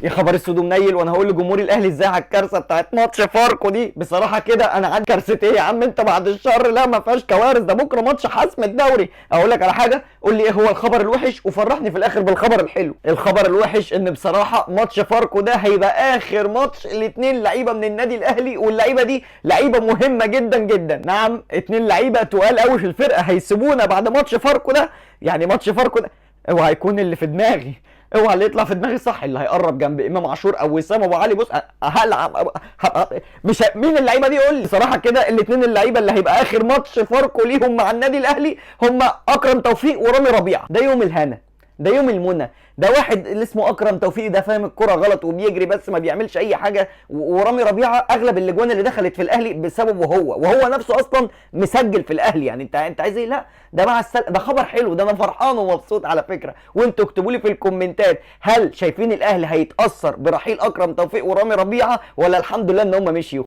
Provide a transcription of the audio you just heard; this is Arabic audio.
يا خبر اسود ومنيل، وانا هقول لجمهور الاهلي ازاي على الكارثه بتاعت ماتش فاركو دي؟ بصراحه كده انا عندي كارثه ايه يا عم انت بعد الشر؟ لا ما فيهاش كوارث، ده بكره ماتش حسم الدوري. اقول لك على حاجه، قول لي ايه هو الخبر الوحش وفرحني في الاخر بالخبر الحلو. الخبر الوحش ان بصراحه ماتش فاركو ده هيبقى اخر ماتش الاثنين لعيبه من النادي الاهلي، واللعيبه دي لعيبه مهمه جدا جدا. نعم، اثنين لعيبه تقال قوي في الفرقه هيسيبونا بعد ماتش فاركو ده. يعني ماتش فاركو ده اوعى يكون اللي في دماغي، اوعى اللي يطلع في دماغي صح، اللي هيقرب جنب امام عاشور او وسام ابو علي. بص هلعب مش مين اللعيبه دي؟ قول لي صراحه كده. الاثنين اللعيبه اللي هيبقى اخر ماتش فاركو ليهم مع النادي الاهلي هم اكرم توفيق ورامي ربيعه. ده يوم الهنا، ده يوم المنى. ده واحد اللي اسمه اكرم توفيق ده فاهم الكرة غلط وبيجري بس ما بيعملش اي حاجه، ورامي ربيعه اغلب الاجوان اللي دخلت في الاهلي بسببه هو، وهو نفسه اصلا مسجل في الاهلي. يعني انت عايز ايه؟ لا ده مع ده خبر حلو، ده انا فرحان ومبسوط على فكره. وانتوا اكتبوا لي في الكومنتات، هل شايفين الاهلي هيتاثر برحيل اكرم توفيق ورامي ربيعه، ولا الحمد لله ان هم مشيوا؟